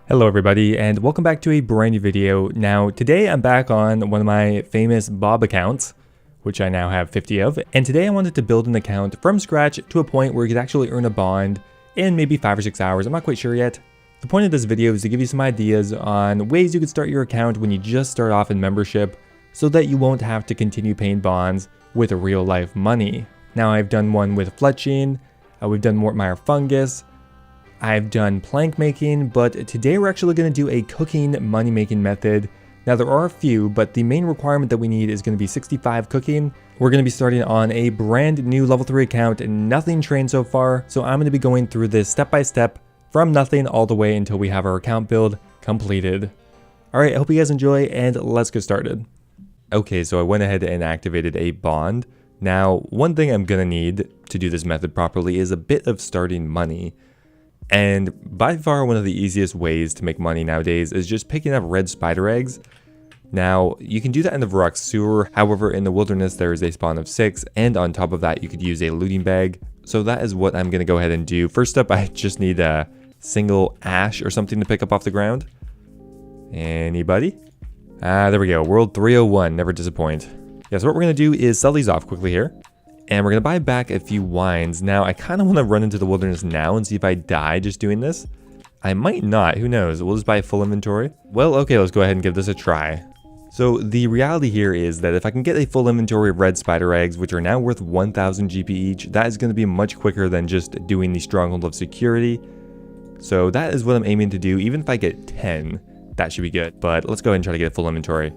Hello everybody and welcome back to a brand new video. Now today I'm back on one of my famous Bob accounts, which I now have 50 of, and today I wanted to build an account from scratch to a point where you could actually earn a bond in maybe 5 or 6 hours. I'm not quite sure yet. The point of this video is to give you some ideas on ways you could start your account when you just start off in membership so that you won't have to continue paying bonds with real life money. Now I've done one with fletching, we've done Mortmeyer fungus, I've done plank making, but today we're actually going to do a cooking money making method. Now there are a few, but the main requirement that we need is going to be 65 cooking. We're going to be starting on a brand new level 3 account and nothing trained so far. So I'm going to be going through this step by step from nothing all the way until we have our account build completed. Alright, I hope you guys enjoy and let's get started. Okay, so I went ahead and activated a bond. Now, one thing I'm going to need to do this method properly is a bit of starting money. And by far one of the easiest ways to make money nowadays is just picking up red spider eggs. Now, you can do that in the Varrock sewer, however in the wilderness there is a spawn of 6, and on top of that you could use a looting bag. So that is what I'm going to go ahead and do. First up, I just need a single ash or something to pick up off the ground. Anybody? There we go, world 301, never disappoint. Yeah, so what we're going to do is sell these off quickly here. And we're going to buy back a few wines. Now, I kind of want to run into the wilderness now and see if I die just doing this. I might not, who knows? We'll just buy a full inventory. Well, okay, let's go ahead and give this a try. So the reality here is that if I can get a full inventory of red spider eggs, which are now worth 1000 GP each, that is going to be much quicker than just doing the Stronghold of Security. So that is what I'm aiming to do. Even if I get 10, that should be good. But let's go ahead and try to get a full inventory.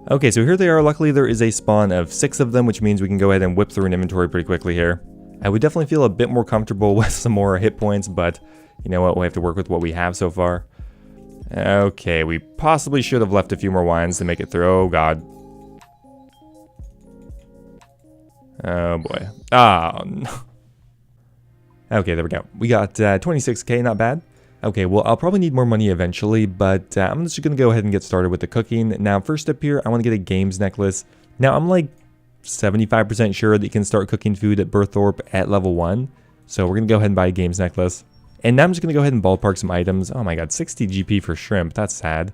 Okay, so here they are. Luckily, there is a spawn of 6 of them, which means we can go ahead and whip through an inventory pretty quickly here. I would definitely feel a bit more comfortable with some more hit points, but you know what? We have to work with what we have so far. Okay, we possibly should have left a few more wines to make it through. Oh, God. Oh, boy. Oh, no. Okay, there we go. We got 26k, not bad. Okay, well, I'll probably need more money eventually, but I'm just going to go ahead and get started with the cooking. Now, first up here, I want to get a games necklace. Now, I'm like 75% sure that you can start cooking food at Berthorpe at level 1. So we're going to go ahead and buy a games necklace. And now I'm just going to go ahead and ballpark some items. Oh my god, 60 GP for shrimp. That's sad.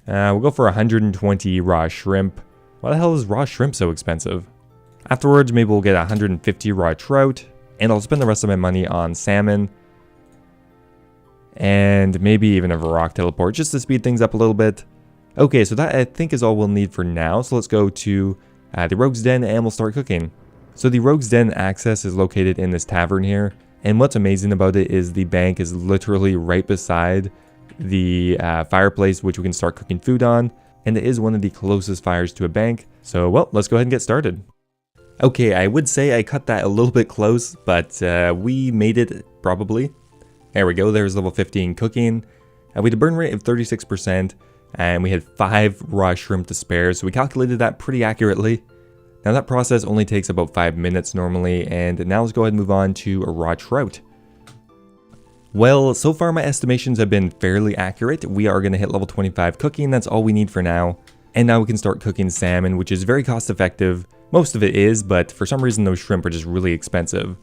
We'll go for 120 raw shrimp. Why the hell is raw shrimp so expensive? Afterwards, maybe we'll get 150 raw trout. And I'll spend the rest of my money on salmon. And maybe even a Varrock teleport just to speed things up a little bit. Okay, so that I think is all we'll need for now. So let's go to the Rogue's Den and we'll start cooking. So the Rogue's Den access is located in this tavern here. And what's amazing about it is the bank is literally right beside the fireplace, which we can start cooking food on. And it is one of the closest fires to a bank. So, well, let's go ahead and get started. Okay, I would say I cut that a little bit close, but we made it probably. There we go, there's level 15 cooking. We had a burn rate of 36%, and we had 5 raw shrimp to spare, so we calculated that pretty accurately. Now that process only takes about 5 minutes normally, and now let's go ahead and move on to a raw trout. Well, so far my estimations have been fairly accurate. We are going to hit level 25 cooking, that's all we need for now. And now we can start cooking salmon, which is very cost effective. Most of it is, but for some reason those shrimp are just really expensive.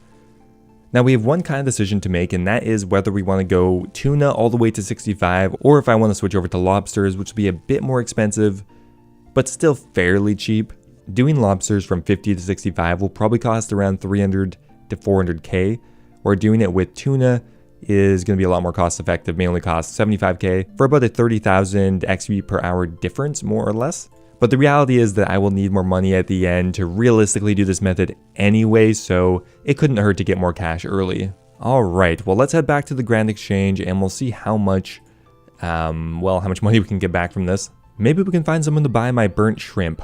Now we have one kind of decision to make, and that is whether we want to go tuna all the way to 65, or if I want to switch over to lobsters, which will be a bit more expensive, but still fairly cheap. Doing lobsters from 50 to 65 will probably cost around 300 to 400k, or doing it with tuna is going to be a lot more cost effective, may only cost 75k, for about a 30,000 XP per hour difference, more or less. But the reality is that I will need more money at the end to realistically do this method anyway, so it couldn't hurt to get more cash early. Alright, well let's head back to the Grand Exchange and we'll see how much, how much money we can get back from this. Maybe we can find someone to buy my burnt shrimp.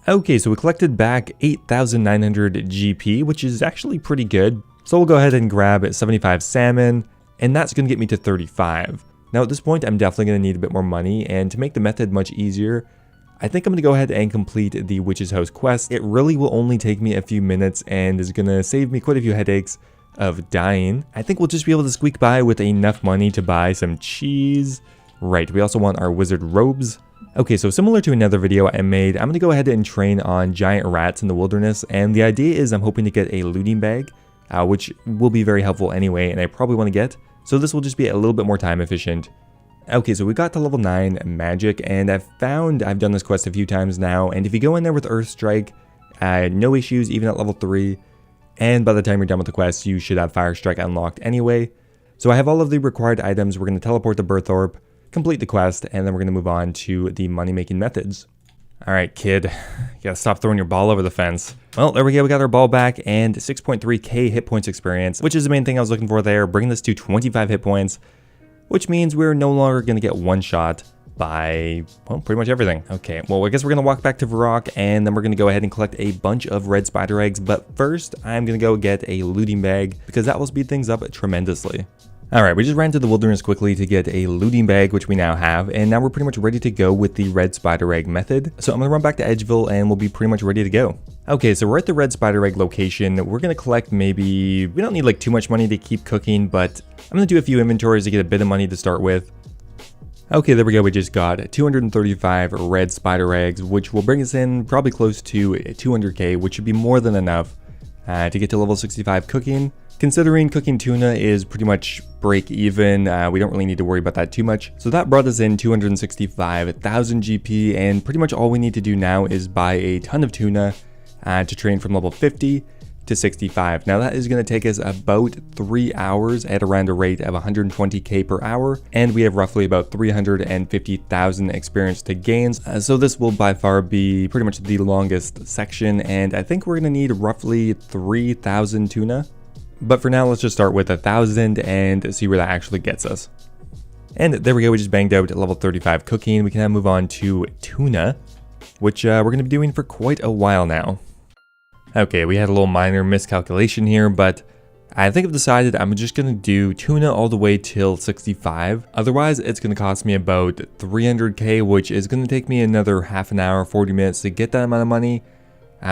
Okay, so we collected back 8,900 GP, which is actually pretty good. So we'll go ahead and grab 75 salmon, and that's going to get me to 35. Now at this point, I'm definitely going to need a bit more money, and to make the method much easier, I think I'm going to go ahead and complete the Witch's House quest. It really will only take me a few minutes and is going to save me quite a few headaches of dying. I think we'll just be able to squeak by with enough money to buy some cheese. Right, we also want our wizard robes. Okay, so similar to another video I made, I'm going to go ahead and train on giant rats in the wilderness. And the idea is I'm hoping to get a looting bag, which will be very helpful anyway, and I probably want to get. So this will just be a little bit more time efficient. Okay, so we got to level 9 magic, and I've done this quest a few times now, and if you go in there with Earth Strike, no issues even at level 3, and by the time you're done with the quest, you should have Fire Strike unlocked anyway. So I have all of the required items. We're going to teleport to Berthorpe, complete the quest, and then we're going to move on to the money-making methods. Alright, kid, you gotta stop throwing your ball over the fence. Well, there we go, we got our ball back, and 6.3k hit points experience, which is the main thing I was looking for there, bringing this to 25 hit points, which means we're no longer gonna get one shot by, well, pretty much everything. Okay, well, I guess we're gonna walk back to Varrock, and then we're gonna go ahead and collect a bunch of red spider eggs, but first, I'm gonna go get a looting bag, because that will speed things up tremendously. Alright, we just ran to the wilderness quickly to get a looting bag, which we now have, and now we're pretty much ready to go with the red spider egg method. So I'm going to run back to Edgeville and we'll be pretty much ready to go. Okay, so we're at the red spider egg location. We're going to collect maybe, we don't need like too much money to keep cooking, but I'm going to do a few inventories to get a bit of money to start with. Okay, there we go, we just got 235 red spider eggs, which will bring us in probably close to 200k, which should be more than enough to get to level 65 cooking. Considering cooking tuna is pretty much break even, we don't really need to worry about that too much. So that brought us in 265,000 GP, and pretty much all we need to do now is buy a ton of tuna to train from level 50 to 65. Now that is going to take us about 3 hours at around a rate of 120k per hour, and we have roughly about 350,000 experience to gain. So this will by far be pretty much the longest section, and I think we're going to need roughly 3,000 tuna. But for now, let's just start with 1,000 and see where that actually gets us. And there we go, we just banged out at level 35 cooking. We can now move on to tuna, which we're going to be doing for quite a while now. Okay, we had a little minor miscalculation here, but I think I've decided I'm just going to do tuna all the way till 65. Otherwise, it's going to cost me about 300k, which is going to take me another half an hour, 40 minutes to get that amount of money,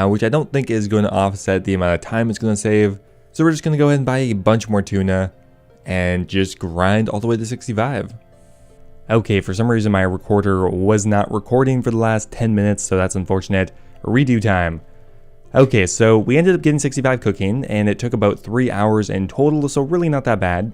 which I don't think is going to offset the amount of time it's going to save. So we're just going to go ahead and buy a bunch more tuna and just grind all the way to 65. Okay, for some reason my recorder was not recording for the last 10 minutes, so that's unfortunate. Redo time. Okay, so we ended up getting 65 cooking, and it took about 3 hours in total, so really not that bad.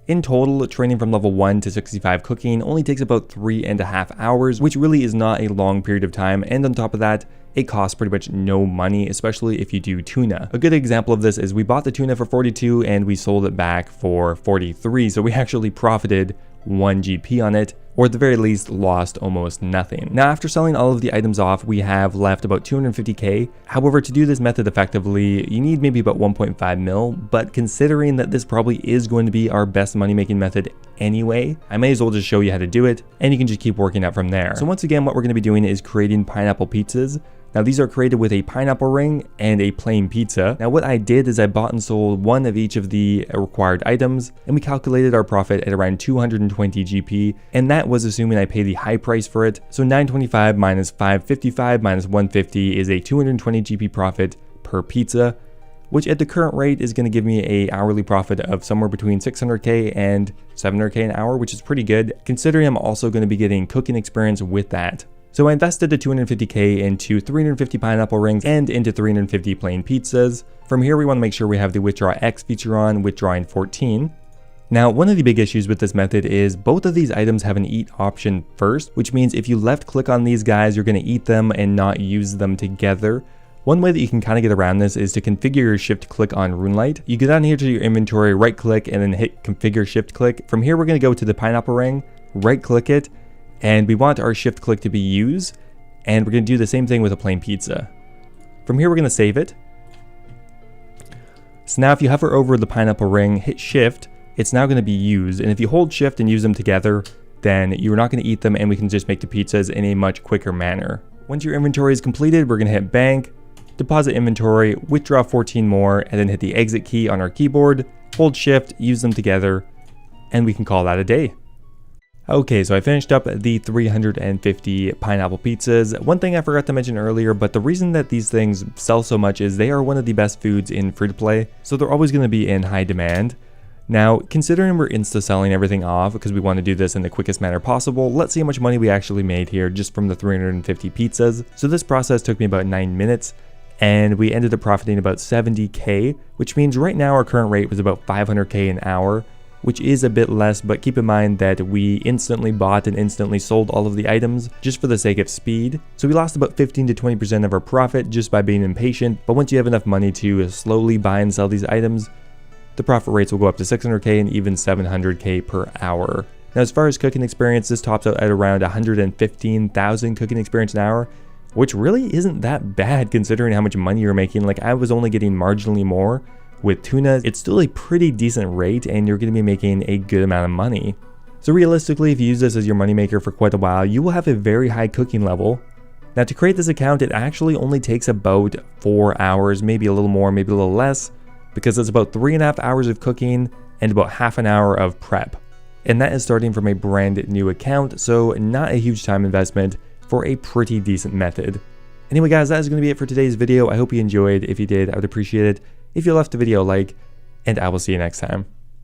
In total, training from level 1 to 65 cooking only takes about 3.5 hours, which really is not a long period of time, and on top of that, it costs pretty much no money, especially if you do tuna. A good example of this is we bought the tuna for 42 and we sold it back for 43, so we actually profited 1 GP on it, or at the very least lost almost nothing. Now after selling all of the items off, we have left about 250k. However, to do this method effectively, you need maybe about 1.5 mil, but considering that this probably is going to be our best money making method anyway, I may as well just show you how to do it, and you can just keep working out from there. So once again, what we're going to be doing is creating pineapple pizzas. Now these are created with a pineapple ring and a plain pizza. Now what I did is I bought and sold one of each of the required items, and we calculated our profit at around 220 GP, and that was assuming I pay the high price for it. So 925 minus 555 minus 150 is a 220 GP profit per pizza, which at the current rate is going to give me a hourly profit of somewhere between 600k and 700k an hour, which is pretty good considering I'm also going to be getting cooking experience with that. So I invested the 250k into 350 pineapple rings and into 350 plain pizzas. From here we want to make sure we have the withdraw X feature on, withdrawing 14. Now one of the big issues with this method is both of these items have an eat option first, which means if you left click on these guys, you're going to eat them and not use them together. One way that you can kind of get around this is to configure your shift click on Runelite. You go down here to your inventory, right click, and then hit configure shift click. From here we're going to go to the pineapple ring, right click it, and we want our shift click to be use, and we're going to do the same thing with a plain pizza. From here we're going to save it. So now if you hover over the pineapple ring, hit shift, it's now going to be used, and if you hold shift and use them together, then you're not going to eat them, and we can just make the pizzas in a much quicker manner. Once your inventory is completed, we're going to hit bank, deposit inventory, withdraw 14 more, and then hit the exit key on our keyboard, hold shift, use them together, and we can call that a day. Okay, so I finished up the 350 pineapple pizzas. One thing I forgot to mention earlier, but the reason that these things sell so much is they are one of the best foods in free-to-play, so they're always going to be in high demand. Now, considering we're insta-selling everything off because we want to do this in the quickest manner possible, let's see how much money we actually made here just from the 350 pizzas. So this process took me about 9 minutes, and we ended up profiting about 70k, which means right now our current rate was about 500k an hour. which is a bit less, but keep in mind that we instantly bought and instantly sold all of the items just for the sake of speed. So we lost about 15 to 20% of our profit just by being impatient, but once you have enough money to slowly buy and sell these items, the profit rates will go up to 600k and even 700k per hour. Now, as far as cooking experience, this tops out at around 115,000 cooking experience an hour, which really isn't that bad considering how much money you're making. Like, I was only getting marginally more. With tuna, it's still a pretty decent rate and you're going to be making a good amount of money. So realistically, if you use this as your moneymaker for quite a while, you will have a very high cooking level. Now, to create this account, it actually only takes about 4 hours, maybe a little more, maybe a little less, because it's about 3.5 hours of cooking and about half an hour of prep. And that is starting from a brand new account, so not a huge time investment for a pretty decent method. Anyway guys, that is going to be it for today's video. I hope you enjoyed. If you did, I would appreciate it if you left the video a like, and I will see you next time.